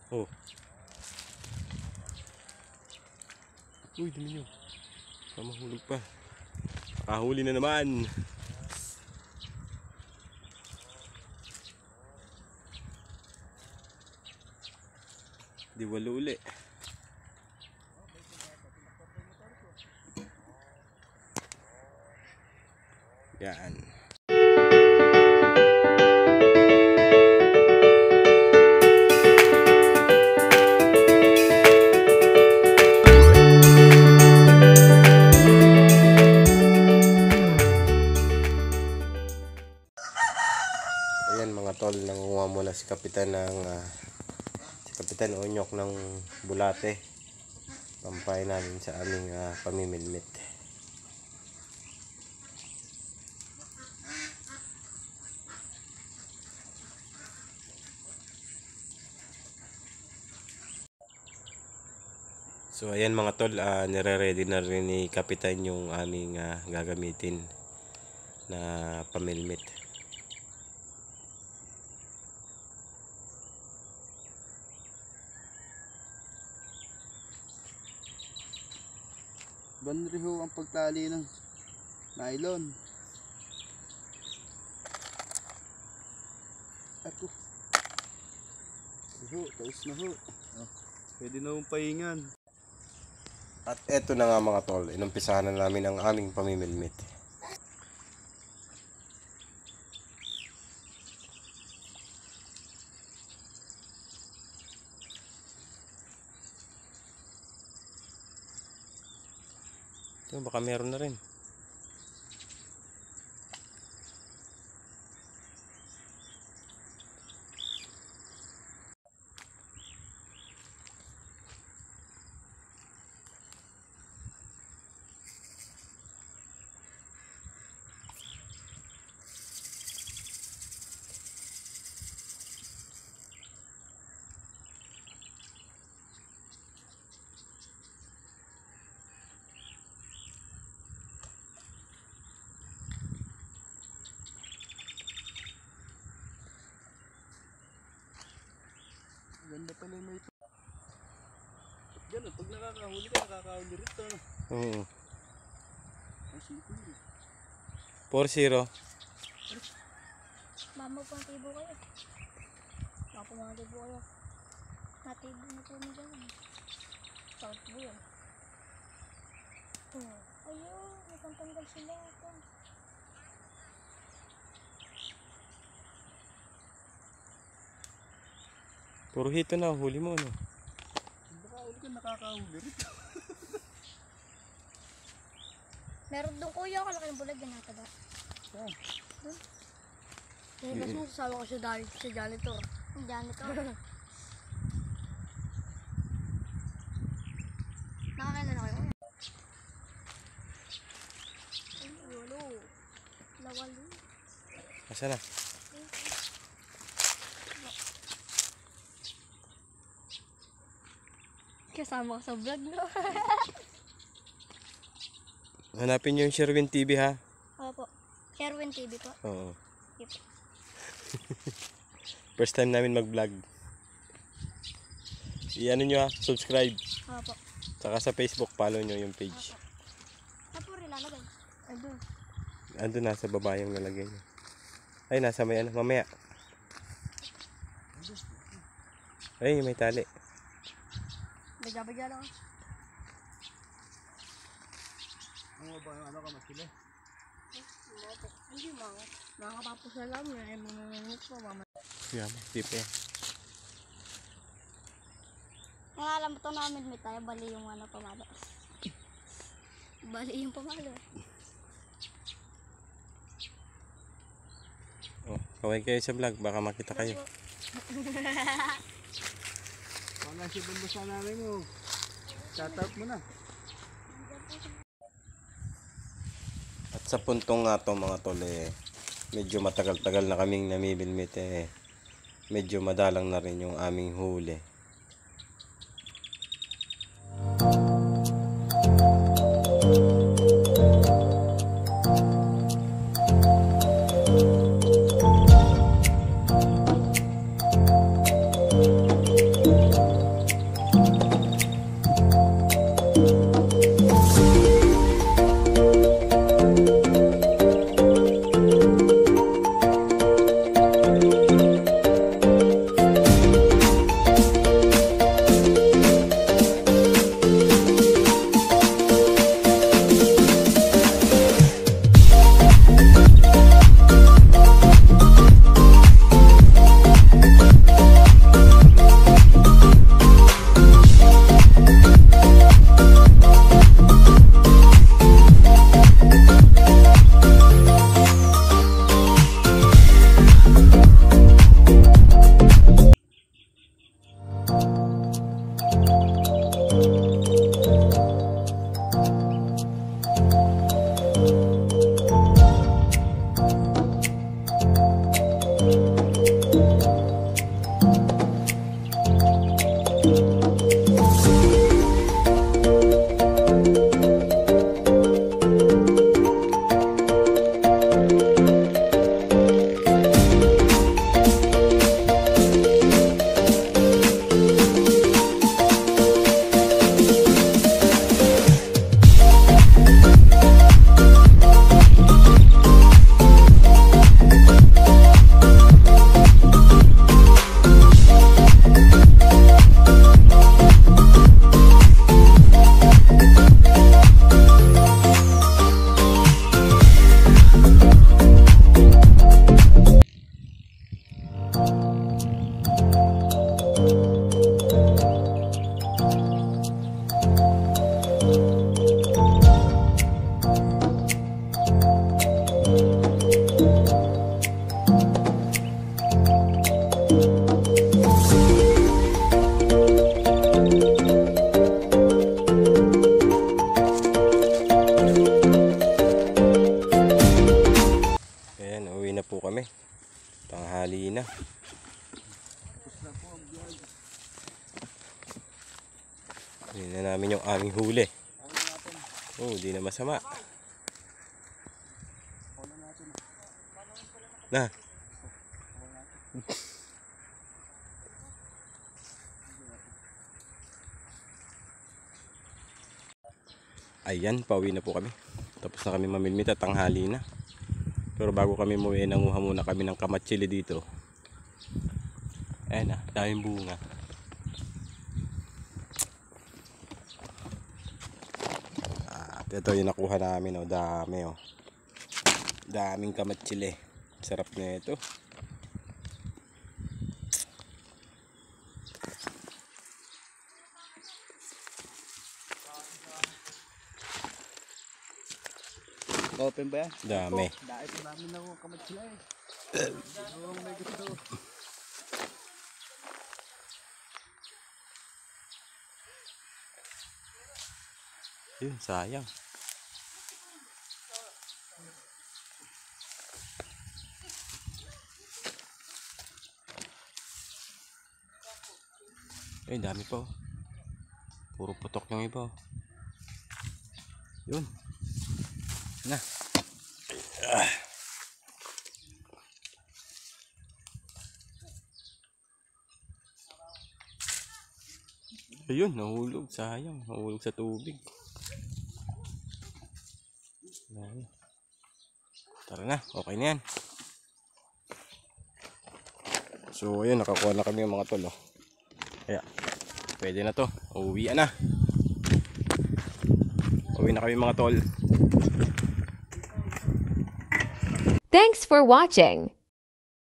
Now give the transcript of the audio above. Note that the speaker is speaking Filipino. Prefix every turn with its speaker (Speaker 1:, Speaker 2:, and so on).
Speaker 1: Oh. Uy, dumi nyo. Mahulog pa. Nakahuli na naman. Di walo uli. Yan. Ayan mga tol, nangunguha muna si Kapitan Onyok ng bulate. Pampay namin sa aming pamimilmit. So ayan mga tol, nire-ready na rin ni Kapitan yung aming gagamitin na pamilmit.
Speaker 2: Banriho ang pagtali ng nylon. Ako. Ho, taos na ho. Pwede na hong pahingan.
Speaker 1: At eto na nga mga tol, inumpisahan na namin ang aming pamimilmit. Ito, baka meron na rin.
Speaker 2: Ganda pala yung may... Ganun, pag nakakahuli ka, nakakahuli rito.
Speaker 1: Oo.
Speaker 2: Ang sipin rin.
Speaker 1: 4-0.
Speaker 3: Mama po ang tibo kayo. Mama po ang tibo kayo. Natibo na po mo dyan. South po yun. Ayun, natanggal sila ito.
Speaker 1: Puro hito na, huli mo ano.
Speaker 2: Nakahuli ka, nakakahuli rito.
Speaker 3: Meron doon kuya, kalaki ng bulag yan nata ba?
Speaker 2: Saan?
Speaker 3: Doon. Kasi sasawa ko sa janitor. Ang janitor. Nakakailan na kayo? Ay, walo. Lawalo.
Speaker 1: Asa na?
Speaker 3: Kasama ko sa vlog, no?
Speaker 1: Hanapin nyo yung Sherwin TV ha.
Speaker 3: Opo. Sherwin TV po.
Speaker 1: Oo.
Speaker 3: Yep.
Speaker 1: First time namin mag-vlog. I-ano nyo ha, subscribe.
Speaker 3: Opo.
Speaker 1: Saka sa Facebook, follow nyo yung page.
Speaker 3: Saan po rin lalagay? Ando.
Speaker 1: Ando nasa baba yung nalagay nyo. Ay, nasa may ano, mamaya. Ay, may tali.
Speaker 3: Bagya-bagya lang.
Speaker 2: Ano ba yung ano ka masila?
Speaker 3: Hindi mga. Nakakapapos na lang yun. Ay mga nangyayot po, mama.
Speaker 1: Yan, tipe.
Speaker 3: Ang alam mo ito namin may tayo, bali yung ano pamalo. Bali yung pamalo.
Speaker 1: Oh, kaway kayo sa vlog, baka makita kayo.
Speaker 2: Wala si banda sa nanay mo. Shoutout mo na.
Speaker 1: At sa puntong nga to mga tol medyo matagal-tagal na kaming namimilmit medyo madalang na rin yung aming huli. kami. Tanghali na. Hindi na namin yung aming huli. Oh, di na masama. Na. Ayan, pauwi na po kami. Tapos na kami mamilmit at tanghali na. Pero bago kami umuwi, nanguha muna kami ng kamatsili dito. Ayan na, daming bunga. At ito yung nakuha namin, oh, dami, oh. Daming kamatsili. Sarap na ito.
Speaker 2: Open ba yan?
Speaker 1: Dami.
Speaker 2: Dahil sa namin ako kamad sila eh. Oo, may gusto.
Speaker 1: Yun, sayang. Ay, dami pa, oh. Puro putok yung iba, oh. Yun. Na. Ayun, nahulog. Sayang. Nahulog sa tubig. Ayun. Tara na. Okay na yan. So, ayun. Nakakuha na kami ng mga tol, oh. Kaya, pwede na to. Uuwian na. Uwi na kami mga tol.
Speaker 4: Thanks for watching.